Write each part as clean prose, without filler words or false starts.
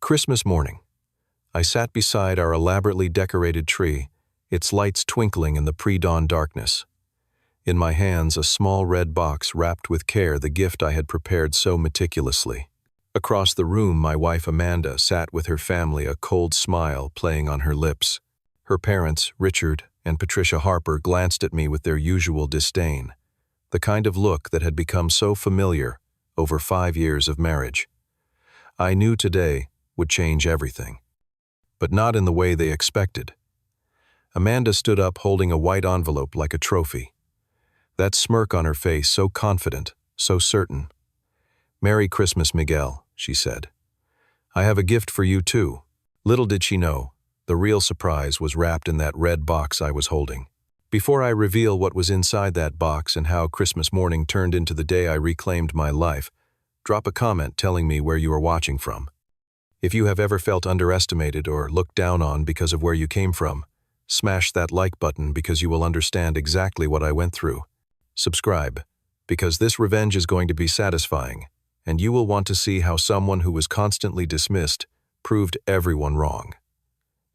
Christmas morning. I sat beside our elaborately decorated tree, its lights twinkling in the pre-dawn darkness. In my hands, a small red box wrapped with care the gift I had prepared so meticulously. Across the room, my wife Amanda sat with her family, a cold smile playing on her lips. Her parents, Richard and Patricia Harper, glanced at me with their usual disdain, the kind of look that had become so familiar over 5 years of marriage. I knew today would change everything, but not in the way they expected. Amanda stood up holding a white envelope like a trophy. That smirk on her face, so confident, so certain. "Merry Christmas, Miguel," she said. "I have a gift for you too." Little did she know, the real surprise was wrapped in that red box I was holding. Before I reveal what was inside that box and how Christmas morning turned into the day I reclaimed my life, drop a comment telling me where you are watching from. If you have ever felt underestimated or looked down on because of where you came from, smash that like button because you will understand exactly what I went through. Subscribe, because this revenge is going to be satisfying, and you will want to see how someone who was constantly dismissed proved everyone wrong.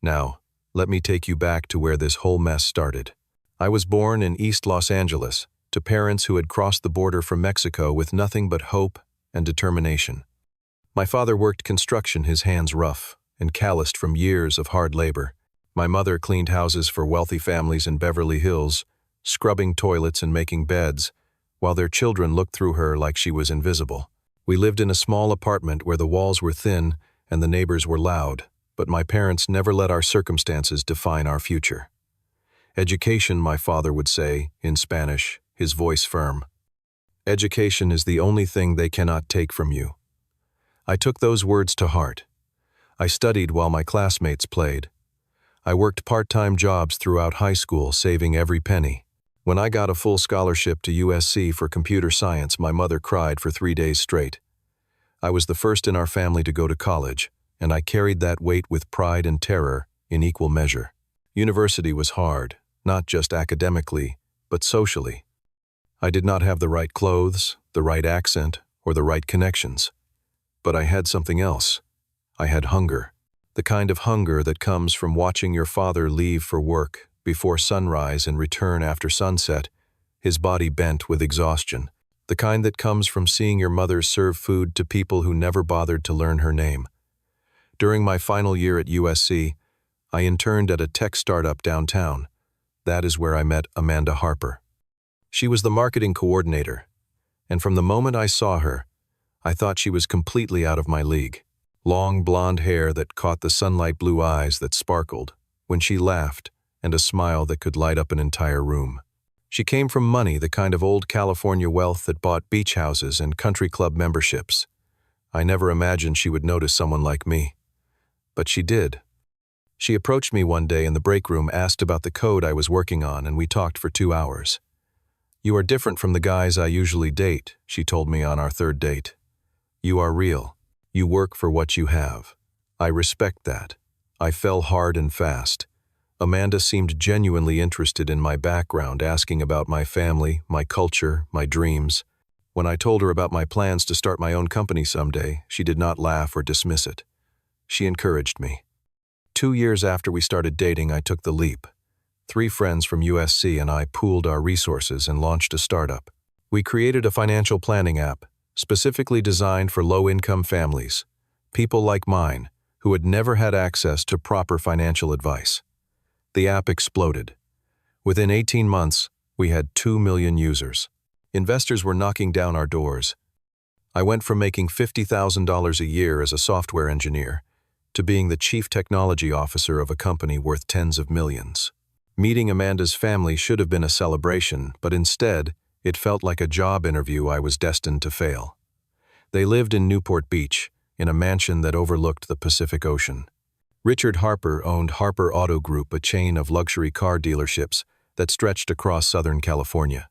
Now, let me take you back to where this whole mess started. I was born in East Los Angeles to parents who had crossed the border from Mexico with nothing but hope and determination. My father worked construction, his hands rough and calloused from years of hard labor. My mother cleaned houses for wealthy families in Beverly Hills, scrubbing toilets and making beds, while their children looked through her like she was invisible. We lived in a small apartment where the walls were thin and the neighbors were loud, but my parents never let our circumstances define our future. Education, my father would say, in Spanish, his voice firm. Education is the only thing they cannot take from you. I took those words to heart. I studied while my classmates played. I worked part-time jobs throughout high school, saving every penny. When I got a full scholarship to USC for computer science, my mother cried for 3 days straight. I was the first in our family to go to college, and I carried that weight with pride and terror in equal measure. University was hard, not just academically, but socially. I did not have the right clothes, the right accent, or the right connections. But I had something else. I had hunger. The kind of hunger that comes from watching your father leave for work before sunrise and return after sunset, his body bent with exhaustion. The kind that comes from seeing your mother serve food to people who never bothered to learn her name. During my final year at USC, I interned at a tech startup downtown. That is where I met Amanda Harper. She was the marketing coordinator, and from the moment I saw her, I thought she was completely out of my league. Long blonde hair that caught the sunlight, blue eyes that sparkled when she laughed, and a smile that could light up an entire room. She came from money, the kind of old California wealth that bought beach houses and country club memberships. I never imagined she would notice someone like me. But she did. She approached me one day in the break room, asked about the code I was working on, and we talked for 2 hours. "You are different from the guys I usually date," she told me on our third date. "You are real. You work for what you have. I respect that." I fell hard and fast. Amanda seemed genuinely interested in my background, asking about my family, my culture, my dreams. When I told her about my plans to start my own company someday, she did not laugh or dismiss it. She encouraged me. 2 years after we started dating, I took the leap. 3 friends from USC and I pooled our resources and launched a startup. We created a financial planning app, specifically designed for low-income families, people like mine, who had never had access to proper financial advice. The app exploded. Within 18 months, we had 2 million users. Investors were knocking down our doors. I went from making $50,000 a year as a software engineer to being the chief technology officer of a company worth tens of millions. Meeting Amanda's family should have been a celebration, but instead, it felt like a job interview I was destined to fail. They lived in Newport Beach, in a mansion that overlooked the Pacific Ocean. Richard Harper owned Harper Auto Group, a chain of luxury car dealerships that stretched across Southern California.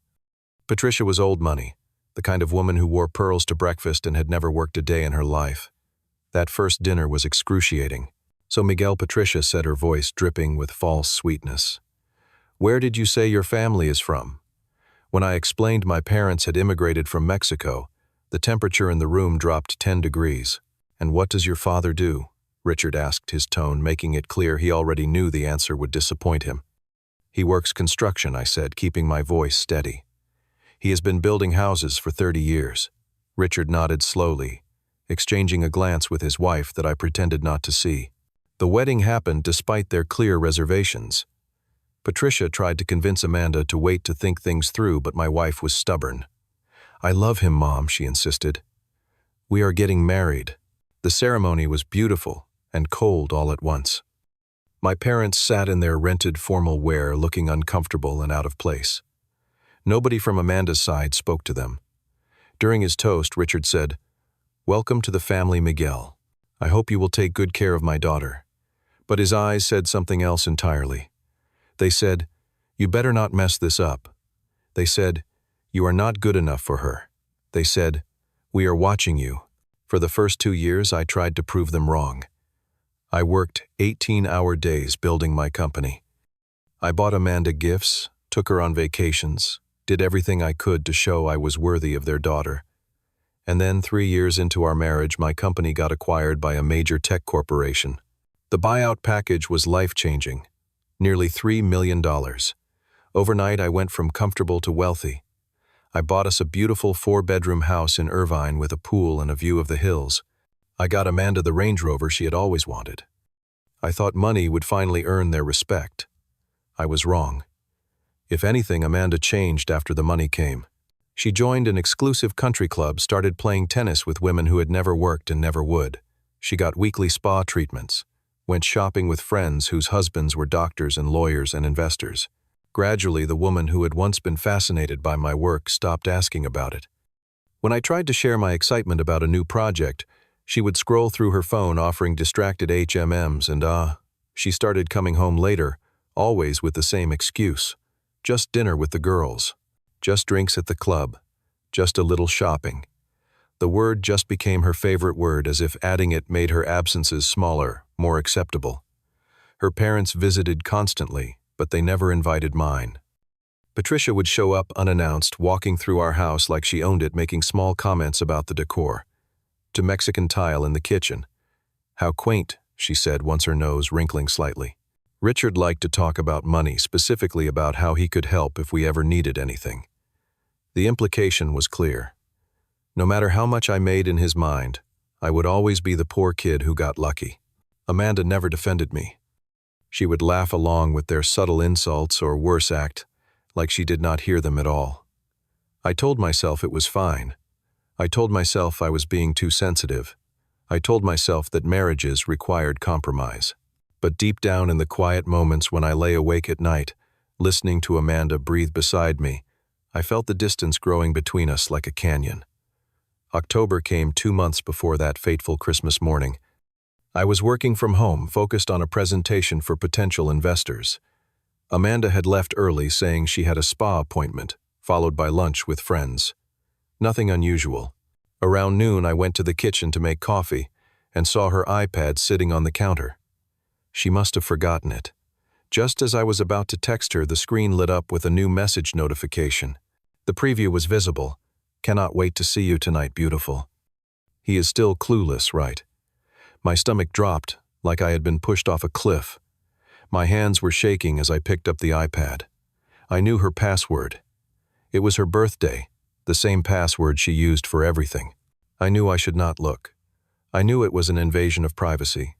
Patricia was old money, the kind of woman who wore pearls to breakfast and had never worked a day in her life. That first dinner was excruciating, so Miguel, Patricia said, her voice dripping with false sweetness. "Where did you say your family is from?" When I explained my parents had immigrated from Mexico, the temperature in the room dropped 10 degrees. "And what does your father do?" Richard asked, his tone making it clear he already knew the answer would disappoint him. He works construction, I said, keeping my voice steady. He has been building houses for 30 years. Richard nodded slowly, exchanging a glance with his wife that I pretended not to see. The wedding happened despite their clear reservations. Patricia tried to convince Amanda to wait to think things through, but my wife was stubborn. I love him, Mom, she insisted. We are getting married. The ceremony was beautiful and cold all at once. My parents sat in their rented formal wear, looking uncomfortable and out of place. Nobody from Amanda's side spoke to them. During his toast, Richard said, "Welcome to the family, Miguel. I hope you will take good care of my daughter." But his eyes said something else entirely. They said, "You better not mess this up." They said, "You are not good enough for her." They said, "We are watching you." For the first 2 years, I tried to prove them wrong. I worked 18-hour days building my company. I bought Amanda gifts, took her on vacations, did everything I could to show I was worthy of their daughter. And then 3 years into our marriage, my company got acquired by a major tech corporation. The buyout package was life-changing, nearly $3 million. Overnight, I went from comfortable to wealthy. I bought us a beautiful 4-bedroom house in Irvine with a pool and a view of the hills. I got Amanda the Range Rover she had always wanted. I thought money would finally earn their respect. I was wrong. If anything, Amanda changed after the money came. She joined an exclusive country club, started playing tennis with women who had never worked and never would. She got weekly spa treatments, went shopping with friends whose husbands were doctors and lawyers and investors. Gradually, the woman who had once been fascinated by my work stopped asking about it. When I tried to share my excitement about a new project, she would scroll through her phone offering distracted HMMs and she started coming home later, always with the same excuse. Just dinner with the girls. Just drinks at the club. Just a little shopping. The word just became her favorite word, as if adding it made her absences smaller, more acceptable. Her parents visited constantly, but they never invited mine. Patricia would show up unannounced, walking through our house like she owned it, making small comments about the decor. To Mexican tile in the kitchen. "How quaint," she said, once her nose wrinkling slightly. Richard liked to talk about money, specifically about how he could help if we ever needed anything. The implication was clear. No matter how much I made in his mind, I would always be the poor kid who got lucky. Amanda never defended me. She would laugh along with their subtle insults or worse, act like she did not hear them at all. I told myself it was fine. I told myself I was being too sensitive. I told myself that marriages required compromise. But deep down in the quiet moments when I lay awake at night, listening to Amanda breathe beside me, I felt the distance growing between us like a canyon. October came 2 months before that fateful Christmas morning. I was working from home, focused on a presentation for potential investors. Amanda had left early, saying she had a spa appointment, followed by lunch with friends. Nothing unusual. Around noon, I went to the kitchen to make coffee and saw her iPad sitting on the counter. She must have forgotten it. Just as I was about to text her, the screen lit up with a new message notification. The preview was visible. "Cannot wait to see you tonight, beautiful." He is still clueless, right? My stomach dropped, like I had been pushed off a cliff. My hands were shaking as I picked up the iPad. I knew her password. It was her birthday, the same password she used for everything. I knew I should not look. I knew it was an invasion of privacy.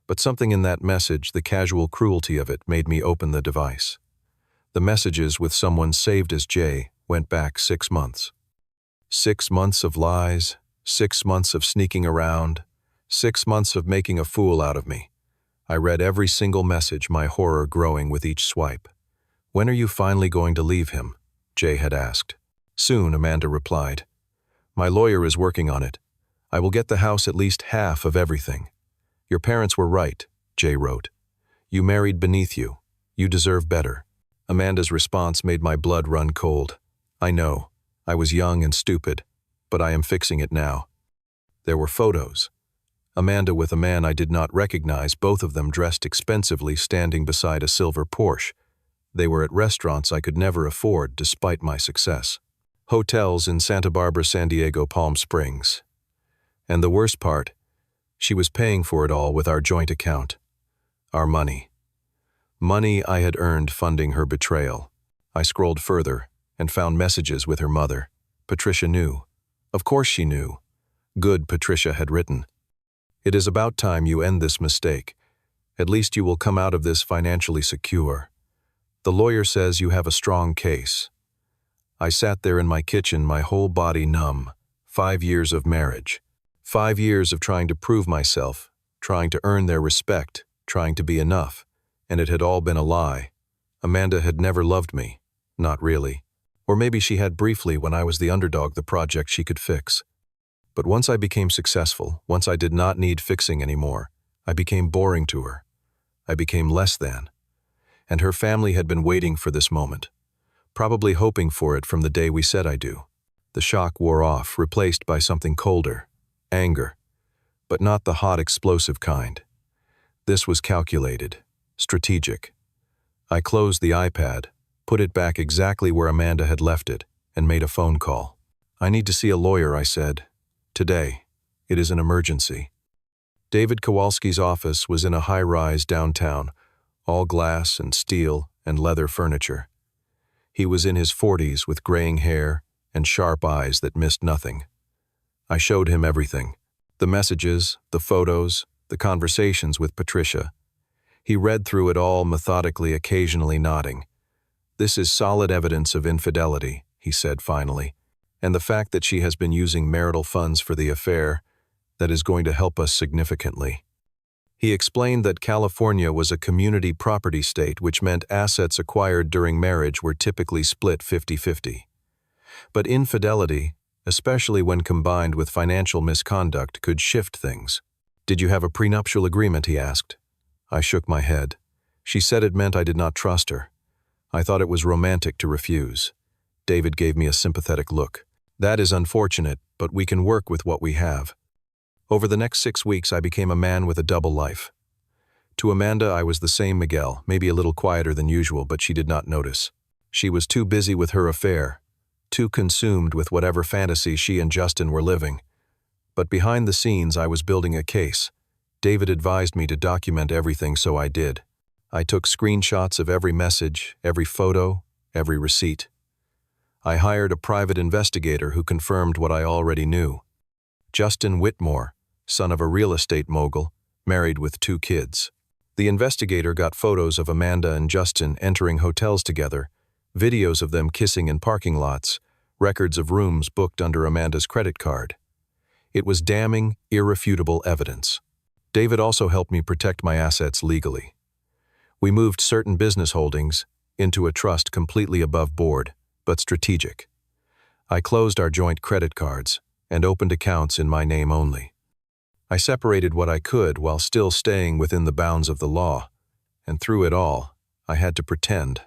But something in that message, the casual cruelty of it, made me open the device. The messages with someone saved as Jay went back 6 months. 6 months of lies, 6 months of sneaking around, 6 months of making a fool out of me. I read every single message, my horror growing with each swipe. "When are you finally going to leave him?" Jay had asked. "Soon," Amanda replied. "My lawyer is working on it. I will get the house at least half of everything." "Your parents were right," Jay wrote. "You married beneath you. You deserve better." Amanda's response made my blood run cold. "I know. I was young and stupid, but I am fixing it now." There were photos. Amanda with a man I did not recognize, both of them dressed expensively, standing beside a silver Porsche. They were at restaurants I could never afford despite my success. Hotels in Santa Barbara, San Diego, Palm Springs. And the worst part, She was paying for it all with our joint account. Our money. Money I had earned funding her betrayal. I scrolled further and found messages with her mother. Patricia knew. Of course she knew. Good, Patricia had written. It is about time you end this mistake. At least you will come out of this financially secure. The lawyer says you have a strong case. I sat there in my kitchen, my whole body numb. 5 years of marriage. 5 years of trying to prove myself, trying to earn their respect, trying to be enough. And it had all been a lie. Amanda had never loved me. Not really. Or maybe she had briefly when I was the underdog, the project she could fix. But once I became successful, once I did not need fixing anymore, I became boring to her. I became less than. And her family had been waiting for this moment, probably hoping for it from the day we said I do. The shock wore off, replaced by something colder, anger, but not the hot, explosive kind. This was calculated, strategic. I closed the iPad, put it back exactly where Amanda had left it, and made a phone call. I need to see a lawyer, I said. Today. It is an emergency. David Kowalski's office was in a high-rise downtown, all glass and steel and leather furniture. He was in his 40s with graying hair and sharp eyes that missed nothing. I showed him everything. The messages, the photos, the conversations with Patricia. He read through it all methodically, occasionally nodding. This is solid evidence of infidelity, he said finally, and the fact that she has been using marital funds for the affair, that is going to help us significantly. He explained that California was a community property state, which meant assets acquired during marriage were typically split 50-50. But infidelity, especially when combined with financial misconduct, could shift things. Did you have a prenuptial agreement, he asked. I shook my head. She said it meant I did not trust her. I thought it was romantic to refuse. David gave me a sympathetic look. That is unfortunate, but we can work with what we have. Over the next 6 weeks, I became a man with a double life. To Amanda, I was the same Miguel, maybe a little quieter than usual, but she did not notice. She was too busy with her affair, too consumed with whatever fantasy she and Justin were living. But behind the scenes, I was building a case. David advised me to document everything, so I did. I took screenshots of every message, every photo, every receipt. I hired a private investigator who confirmed what I already knew. Justin Whitmore, son of a real estate mogul, married with 2 kids. The investigator got photos of Amanda and Justin entering hotels together, videos of them kissing in parking lots, records of rooms booked under Amanda's credit card. It was damning, irrefutable evidence. David also helped me protect my assets legally. We moved certain business holdings into a trust completely above board, but strategic. I closed our joint credit cards and opened accounts in my name only. I separated what I could while still staying within the bounds of the law, and through it all, I had to pretend.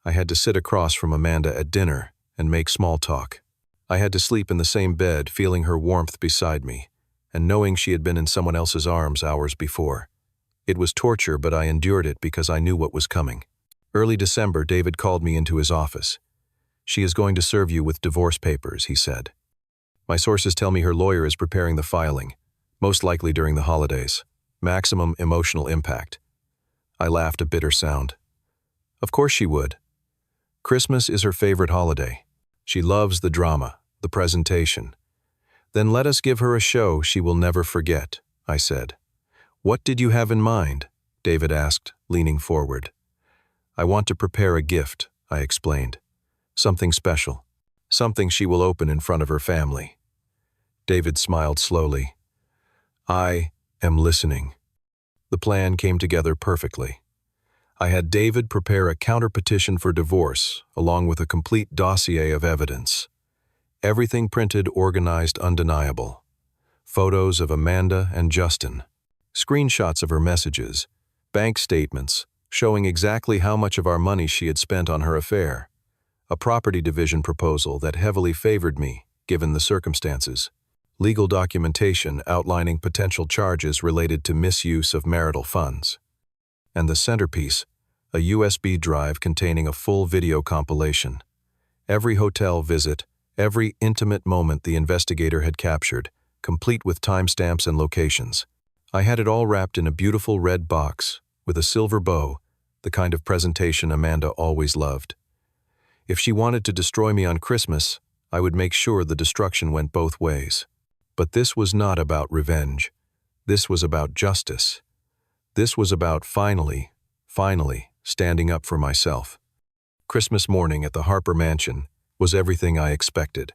I had to sit across from Amanda at dinner and make small talk. I had to sleep in the same bed, feeling her warmth beside me, and knowing she had been in someone else's arms hours before. It was torture, but I endured it because I knew what was coming. Early December, David called me into his office. She is going to serve you with divorce papers, he said. My sources tell me her lawyer is preparing the filing, most likely during the holidays. Maximum emotional impact. I laughed a bitter sound. Of course she would. Christmas is her favorite holiday. She loves the drama, the presentation. Then let us give her a show she will never forget, I said. What did you have in mind? David asked, leaning forward. I want to prepare a gift, I explained. Something special. Something she will open in front of her family. David smiled slowly. I am listening. The plan came together perfectly. I had David prepare a counterpetition for divorce, along with a complete dossier of evidence. Everything printed, organized, undeniable. Photos of Amanda and Justin. Screenshots of her messages. Bank statements showing exactly how much of our money she had spent on her affair. A property division proposal that heavily favored me, given the circumstances. Legal documentation outlining potential charges related to misuse of marital funds. And the centerpiece, a USB drive containing a full video compilation. Every hotel visit, every intimate moment the investigator had captured, complete with timestamps and locations. I had it all wrapped in a beautiful red box with a silver bow, the kind of presentation Amanda always loved. If she wanted to destroy me on Christmas, I would make sure the destruction went both ways. But this was not about revenge. This was about justice. This was about finally standing up for myself. Christmas morning at the Harper Mansion was everything I expected.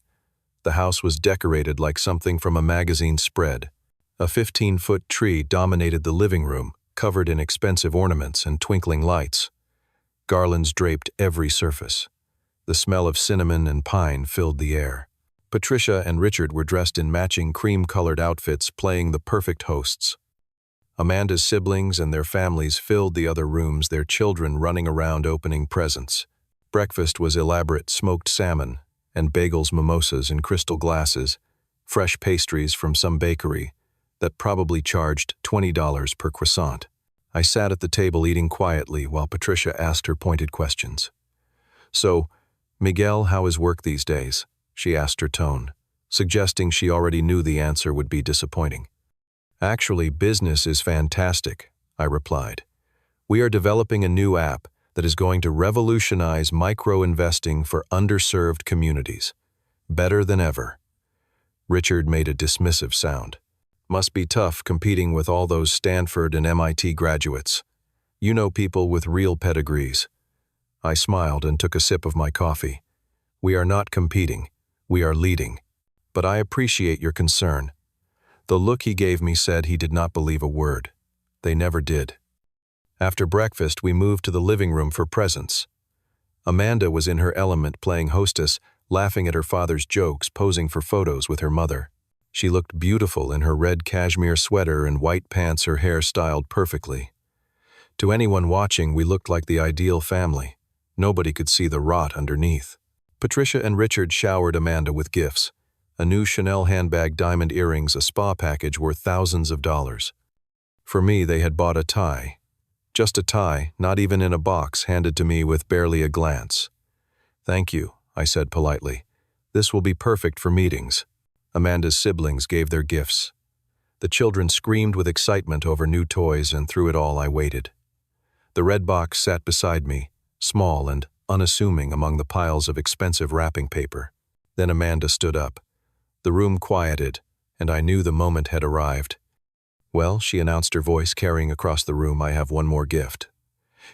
The house was decorated like something from a magazine spread. A 15-foot tree dominated the living room, covered in expensive ornaments and twinkling lights. Garlands draped every surface. The smell of cinnamon and pine filled the air. Patricia and Richard were dressed in matching cream-colored outfits, playing the perfect hosts. Amanda's siblings and their families filled the other rooms, their children running around opening presents. Breakfast was elaborate smoked salmon and bagels, mimosas in crystal glasses, fresh pastries from some bakery that probably charged $20 per croissant. I sat at the table eating quietly while Patricia asked her pointed questions. "So, Miguel, how is work these days?" she asked, her tone, suggesting she already knew the answer would be disappointing. "Actually, business is fantastic," I replied. "We are developing a new app that is going to revolutionize micro-investing for underserved communities. Better than ever." Richard made a dismissive sound. "Must be tough competing with all those Stanford and MIT graduates. You know, people with real pedigrees." I smiled and took a sip of my coffee. "We are not competing. We are leading. But I appreciate your concern." The look he gave me said he did not believe a word. They never did. After breakfast, we moved to the living room for presents. Amanda was in her element, playing hostess, laughing at her father's jokes, posing for photos with her mother. She looked beautiful in her red cashmere sweater and white pants, her hair styled perfectly. To anyone watching, we looked like the ideal family. Nobody could see the rot underneath. Patricia and Richard showered Amanda with gifts. A new Chanel handbag, diamond earrings, a spa package worth thousands of dollars. For me, they had bought a tie. Just a tie, not even in a box, handed to me with barely a glance. "Thank you," I said politely. "This will be perfect for meetings." Amanda's siblings gave their gifts. The children screamed with excitement over new toys, and through it all I waited. The red box sat beside me, small and unassuming among the piles of expensive wrapping paper. Then Amanda stood up. The room quieted, and I knew the moment had arrived. "Well," she announced, her voice carrying across the room, "I have one more gift."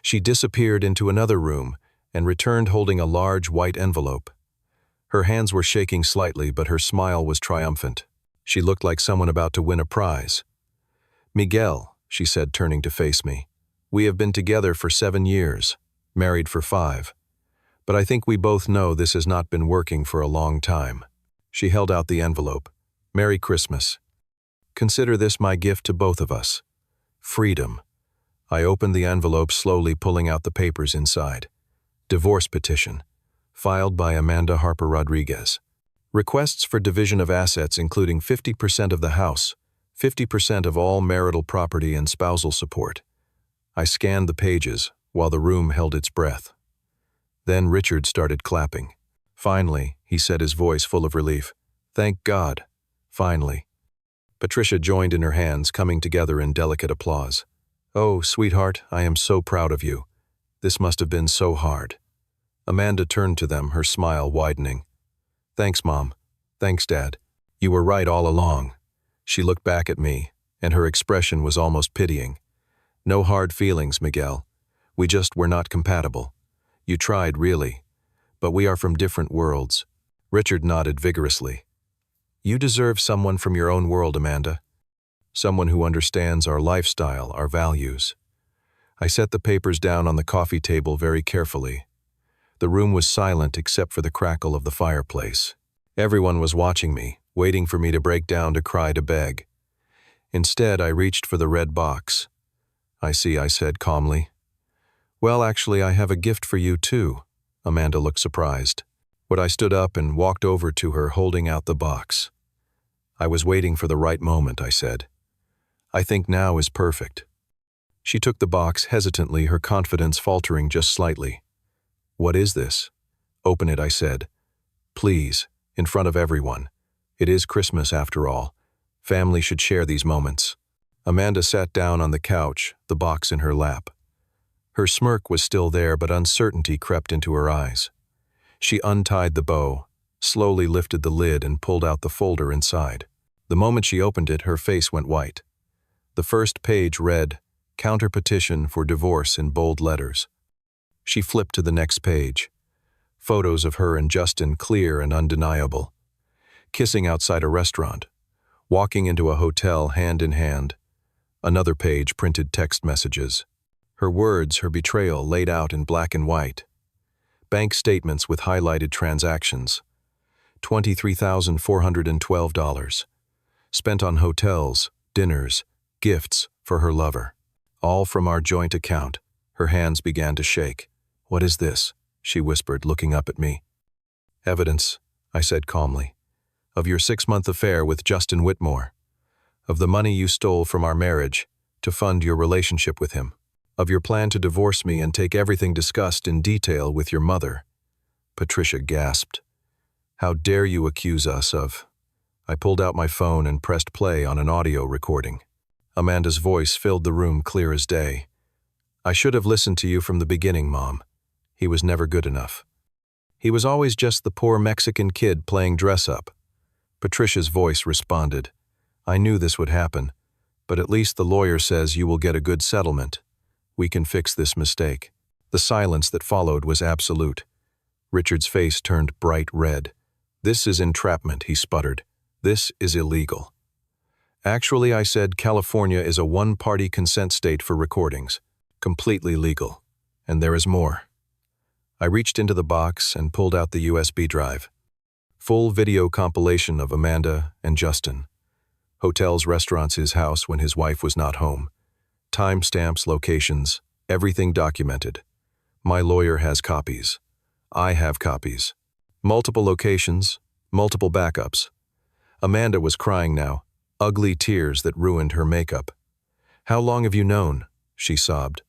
She disappeared into another room and returned holding a large white envelope. Her hands were shaking slightly, but her smile was triumphant. She looked like someone about to win a prize. "Miguel," she said, turning to face me, "we have been together for 7 years, married for 5. But I think we both know this has not been working for a long time." She held out the envelope. "Merry Christmas. Consider this my gift to both of us. Freedom." I opened the envelope slowly, pulling out the papers inside. Divorce petition. Filed by Amanda Harper Rodriguez. Requests for division of assets, including 50% of the house, 50% of all marital property, and spousal support. I scanned the pages while the room held its breath. Then Richard started clapping. "Finally," he said, his voice full of relief. "Thank God. Finally." Patricia joined in her hands, coming together in delicate applause. "Oh, sweetheart, I am so proud of you. This must have been so hard." Amanda turned to them, her smile widening. "Thanks, Mom. Thanks, Dad. You were right all along." She looked back at me, and her expression was almost pitying. "No hard feelings, Miguel. We just were not compatible. You tried, really. But we are from different worlds." Richard nodded vigorously. "You deserve someone from your own world, Amanda. Someone who understands our lifestyle, our values." I set the papers down on the coffee table very carefully. The room was silent except for the crackle of the fireplace. Everyone was watching me, waiting for me to break down, to cry, to beg. Instead, I reached for the red box. "I see," I said calmly. "Well, actually, I have a gift for you, too." Amanda looked surprised. But I stood up and walked over to her, holding out the box. "I was waiting for the right moment," I said. "I think now is perfect." She took the box hesitantly, her confidence faltering just slightly. "What is this?" "Open it," I said. "Please, in front of everyone. It is Christmas after all. Family should share these moments. Amanda sat down on the couch, the box in her lap. Her smirk was still there, but uncertainty crept into her eyes. She untied the bow, slowly lifted the lid and pulled out the folder inside. The moment she opened it, her face went white. The first page read, "Counter petition for divorce" in bold letters. She flipped to the next page. Photos of her and Justin, clear and undeniable. Kissing outside a restaurant. Walking into a hotel hand in hand. Another page printed text messages. Her words, her betrayal laid out in black and white. Bank statements with highlighted transactions. $23,412. Spent on hotels, dinners, gifts for her lover. All from our joint account. Her hands began to shake. "What is this?" she whispered, looking up at me. "Evidence," I said calmly, "of your 6-month affair with Justin Whitmore. Of the money you stole from our marriage to fund your relationship with him. Of your plan to divorce me and take everything discussed in detail with your mother." Patricia gasped. "How dare you accuse us of—" I pulled out my phone and pressed play on an audio recording. Amanda's voice filled the room clear as day. "I should have listened to you from the beginning, Mom. He was never good enough. He was always just the poor Mexican kid playing dress-up." Patricia's voice responded. "I knew this would happen, but at least the lawyer says you will get a good settlement. We can fix this mistake." The silence that followed was absolute. Richard's face turned bright red. "This is entrapment," he sputtered. "This is illegal." "Actually," I said, "California is a one-party consent state for recordings. Completely legal. And there is more." I reached into the box and pulled out the USB drive. Full video compilation of Amanda and Justin. Hotels, restaurants, his house when his wife was not home. Timestamps, locations, everything documented. My lawyer has copies. I have copies. Multiple locations, multiple backups. Amanda was crying now, ugly tears that ruined her makeup. "How long have you known?" she sobbed.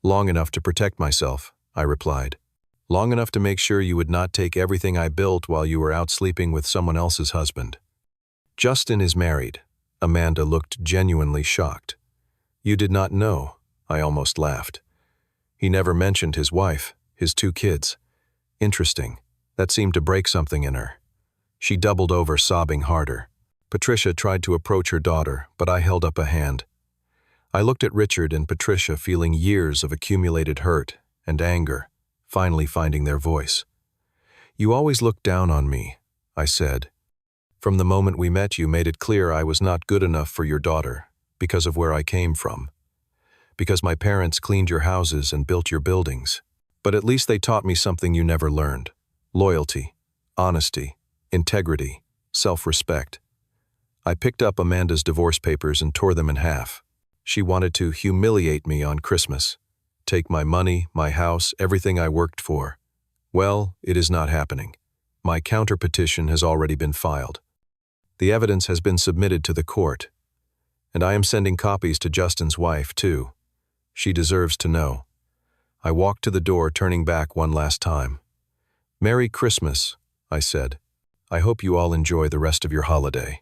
"Long enough to protect myself," I replied. "Long enough to make sure you would not take everything I built while you were out sleeping with someone else's husband." "Justin is married." Amanda looked genuinely shocked. "You did not know," I almost laughed. "He never mentioned his wife, his 2 kids. Interesting. That seemed to break something in her." She doubled over, sobbing harder. Patricia tried to approach her daughter, but I held up a hand. I looked at Richard and Patricia, feeling years of accumulated hurt and anger, finally finding their voice. "You always looked down on me," I said. "From the moment we met, you made it clear I was not good enough for your daughter, because of where I came from. Because my parents cleaned your houses and built your buildings. But at least they taught me something you never learned. Loyalty, honesty, integrity, self-respect." I picked up Amanda's divorce papers and tore them in half. She wanted to humiliate me on Christmas. Take my money, my house, everything I worked for. Well, it is not happening. My counter-petition has already been filed. The evidence has been submitted to the court. And I am sending copies to Justin's wife, too. She deserves to know. I walked to the door, turning back one last time. "Merry Christmas," I said. "I hope you all enjoy the rest of your holiday."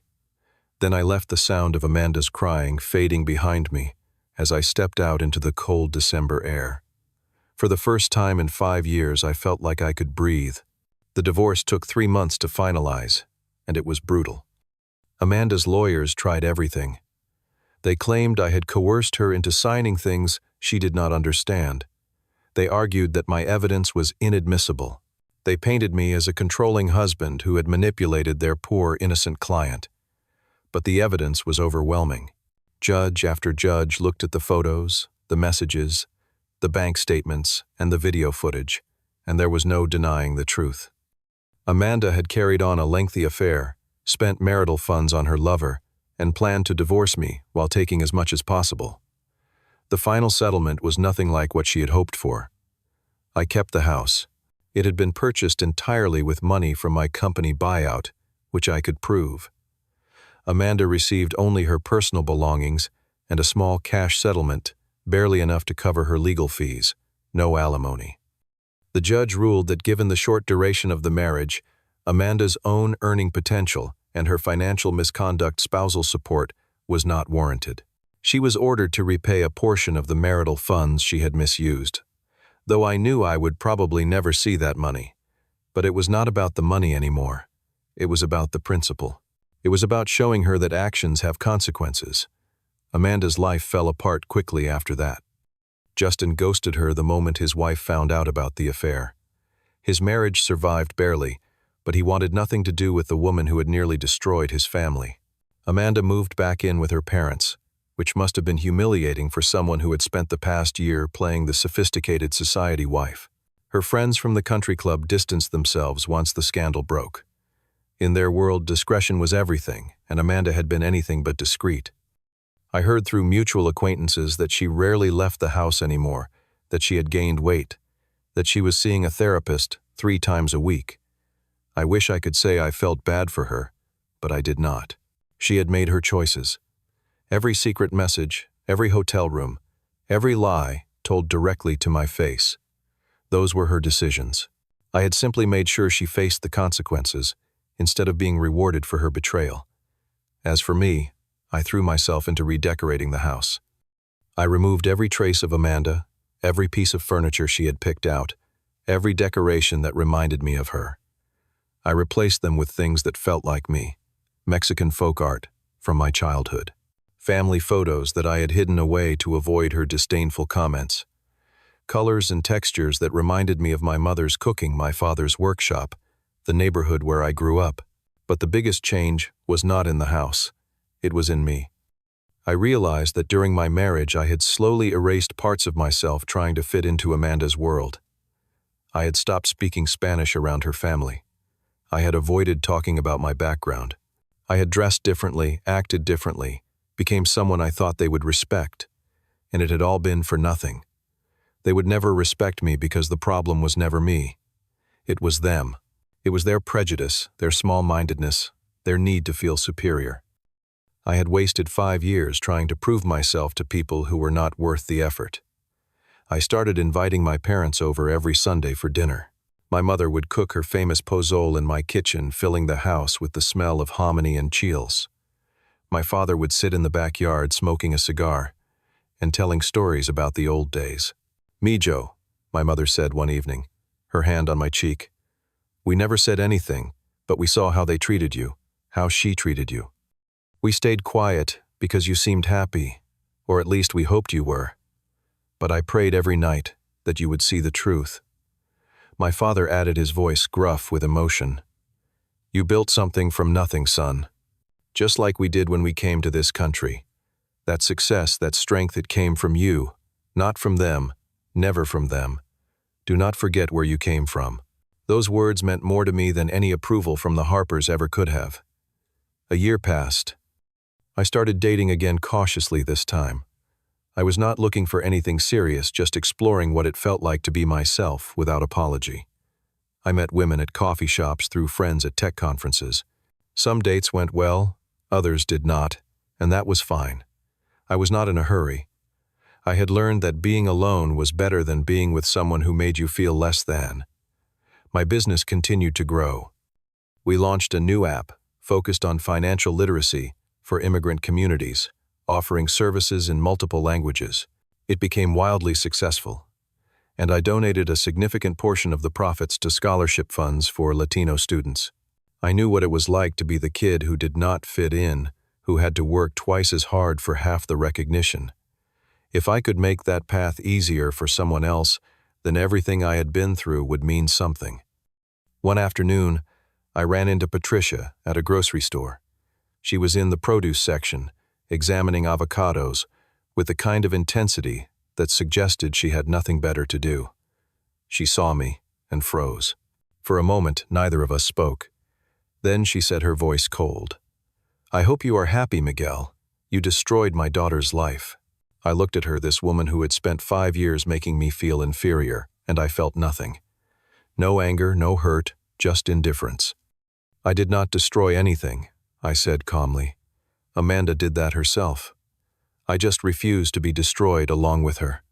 Then I left the sound of Amanda's crying fading behind me as I stepped out into the cold December air. For the first time in 5 years, I felt like I could breathe. The divorce took 3 months to finalize, and it was brutal. Amanda's lawyers tried everything. They claimed I had coerced her into signing things she did not understand. They argued that my evidence was inadmissible. They painted me as a controlling husband who had manipulated their poor, innocent client. But the evidence was overwhelming. Judge after judge looked at the photos, the messages, the bank statements, and the video footage, and there was no denying the truth. Amanda had carried on a lengthy affair, spent marital funds on her lover, and planned to divorce me while taking as much as possible. The final settlement was nothing like what she had hoped for. I kept the house. It had been purchased entirely with money from my company buyout, which I could prove. Amanda received only her personal belongings and a small cash settlement, barely enough to cover her legal fees, no alimony. The judge ruled that given the short duration of the marriage, Amanda's own earning potential, and her financial misconduct spousal support was not warranted. She was ordered to repay a portion of the marital funds she had misused, though I knew I would probably never see that money. But it was not about the money anymore. It was about the principle. It was about showing her that actions have consequences. Amanda's life fell apart quickly after that. Justin ghosted her the moment his wife found out about the affair. His marriage survived barely, but he wanted nothing to do with the woman who had nearly destroyed his family. Amanda moved back in with her parents, which must have been humiliating for someone who had spent the past year playing the sophisticated society wife. Her friends from the country club distanced themselves once the scandal broke. In their world, discretion was everything, and Amanda had been anything but discreet. I heard through mutual acquaintances that she rarely left the house anymore, that she had gained weight, that she was seeing a therapist 3 times a week. I wish I could say I felt bad for her, but I did not. She had made her choices. Every secret message, every hotel room, every lie told directly to my face. Those were her decisions. I had simply made sure she faced the consequences, instead of being rewarded for her betrayal. As for me, I threw myself into redecorating the house. I removed every trace of Amanda, every piece of furniture she had picked out, every decoration that reminded me of her. I replaced them with things that felt like me: Mexican folk art from my childhood, family photos that I had hidden away to avoid her disdainful comments, colors and textures that reminded me of my mother's cooking, my father's workshop, the neighborhood where I grew up. But the biggest change was not in the house. It was in me. I realized that during my marriage I had slowly erased parts of myself trying to fit into Amanda's world. I had stopped speaking Spanish around her family. I had avoided talking about my background. I had dressed differently, acted differently, became someone I thought they would respect, and it had all been for nothing. They would never respect me because the problem was never me. It was them. It was their prejudice, their small-mindedness, their need to feel superior. I had wasted 5 years trying to prove myself to people who were not worth the effort. I started inviting my parents over every Sunday for dinner. My mother would cook her famous pozole in my kitchen, filling the house with the smell of hominy and chills. My father would sit in the backyard smoking a cigar and telling stories about the old days. "Mijo," my mother said one evening, her hand on my cheek. "We never said anything, but we saw how they treated you, how she treated you. We stayed quiet because you seemed happy, or at least we hoped you were. But I prayed every night that you would see the truth." My father added, his voice gruff with emotion. "You built something from nothing, son. Just like we did when we came to this country. That success, that strength, it came from you, not from them, never from them. Do not forget where you came from." Those words meant more to me than any approval from the Harpers ever could have. A year passed. I started dating again cautiously this time. I was not looking for anything serious, just exploring what it felt like to be myself without apology. I met women at coffee shops, through friends at tech conferences. Some dates went well, others did not, and that was fine. I was not in a hurry. I had learned that being alone was better than being with someone who made you feel less than. My business continued to grow. We launched a new app focused on financial literacy for immigrant communities, offering services in multiple languages. It became wildly successful, and I donated a significant portion of the profits to scholarship funds for Latino students. I knew what it was like to be the kid who did not fit in, who had to work twice as hard for half the recognition. If I could make that path easier for someone else, then everything I had been through would mean something. One afternoon, I ran into Patricia at a grocery store. She was in the produce section, examining avocados, with the kind of intensity that suggested she had nothing better to do. She saw me and froze. For a moment, neither of us spoke. Then she said, her voice cold, "I hope you are happy, Miguel. You destroyed my daughter's life." I looked at her, this woman who had spent 5 years making me feel inferior, and I felt nothing. No anger, no hurt, just indifference. "I did not destroy anything," I said calmly. "Amanda did that herself. I just refused to be destroyed along with her."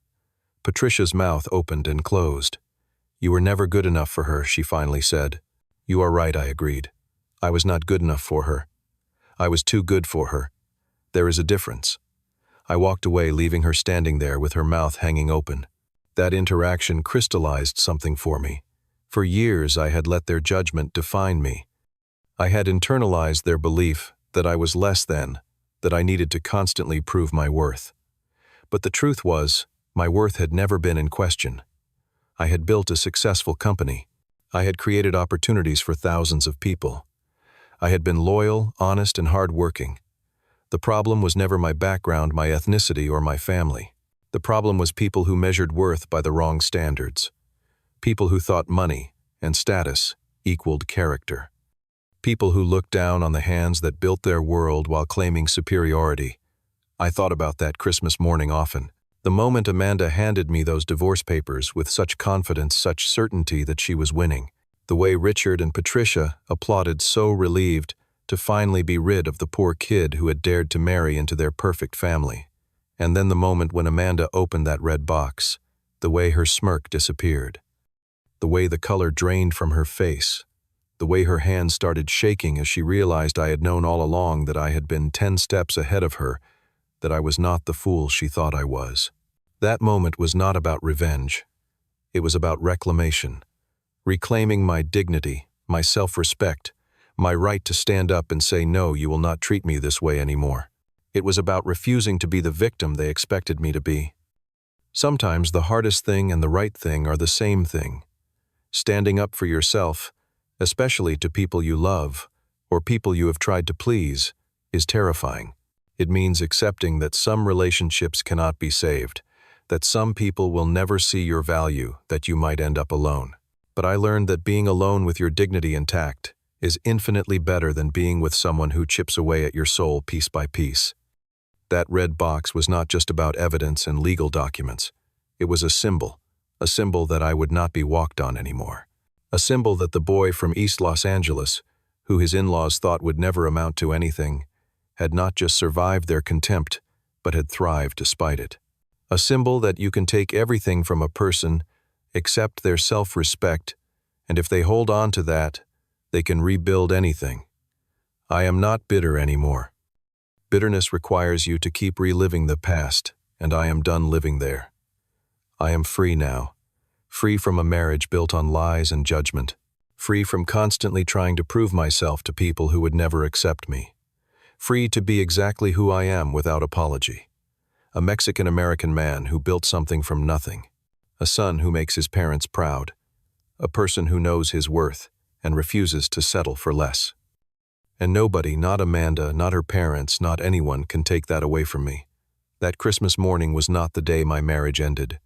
Patricia's mouth opened and closed. "You were never good enough for her," she finally said. "You are right," I agreed. "I was not good enough for her. I was too good for her. There is a difference. I walked away, leaving her standing there with her mouth hanging open. That interaction crystallized something for me. For years I had let their judgment define me. I had internalized their belief that I was less than, that I needed to constantly prove my worth. But the truth was, my worth had never been in question. I had built a successful company. I had created opportunities for thousands of people. I had been loyal, honest, and hardworking. The problem was never my background, my ethnicity, or my family. The problem was people who measured worth by the wrong standards. People who thought money and status equaled character. People who looked down on the hands that built their world while claiming superiority. I thought about that Christmas morning often. The moment Amanda handed me those divorce papers with such confidence, such certainty that she was winning. The way Richard and Patricia applauded, so relieved to finally be rid of the poor kid who had dared to marry into their perfect family. And then the moment when Amanda opened that red box, the way her smirk disappeared. The way the color drained from her face. The way her hands started shaking as she realized I had known all along that I had been 10 steps ahead of her, that I was not the fool she thought I was. That moment was not about revenge. It was about reclamation. Reclaiming my dignity, my self-respect, my right to stand up and say, no, you will not treat me this way anymore. It was about refusing to be the victim they expected me to be. Sometimes the hardest thing and the right thing are the same thing. Standing up for yourself, especially to people you love, or people you have tried to please, is terrifying. It means accepting that some relationships cannot be saved, that some people will never see your value, that you might end up alone. But I learned that being alone with your dignity intact is infinitely better than being with someone who chips away at your soul piece by piece. That red box was not just about evidence and legal documents. It was a symbol that I would not be walked on anymore. A symbol that the boy from East Los Angeles, who his in-laws thought would never amount to anything, had not just survived their contempt, but had thrived despite it. A symbol that you can take everything from a person, accept their self-respect, and if they hold on to that, they can rebuild anything. I am not bitter anymore. Bitterness requires you to keep reliving the past, and I am done living there. I am free now, free from a marriage built on lies and judgment, free from constantly trying to prove myself to people who would never accept me, free to be exactly who I am without apology. A Mexican-American man who built something from nothing, a son who makes his parents proud, a person who knows his worth and refuses to settle for less. And nobody, not Amanda, not her parents, not anyone, can take that away from me. That Christmas morning was not the day my marriage ended.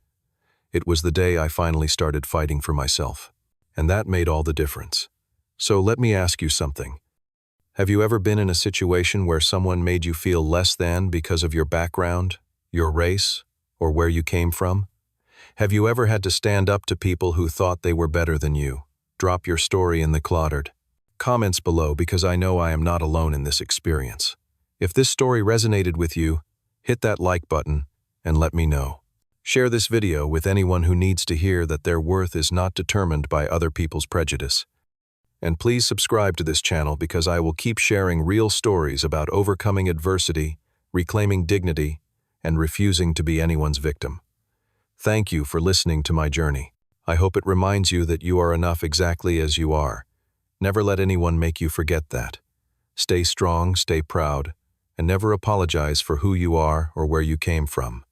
It was the day I finally started fighting for myself. And that made all the difference. So let me ask you something. Have you ever been in a situation where someone made you feel less than because of your background, your race, or where you came from? Have you ever had to stand up to people who thought they were better than you? Drop your story in the cluttered comments below, because I know I am not alone in this experience. If this story resonated with you, hit that like button and let me know. Share this video with anyone who needs to hear that their worth is not determined by other people's prejudice. And please subscribe to this channel, because I will keep sharing real stories about overcoming adversity, reclaiming dignity, and refusing to be anyone's victim. Thank you for listening to my journey. I hope it reminds you that you are enough exactly as you are. Never let anyone make you forget that. Stay strong, stay proud, and never apologize for who you are or where you came from.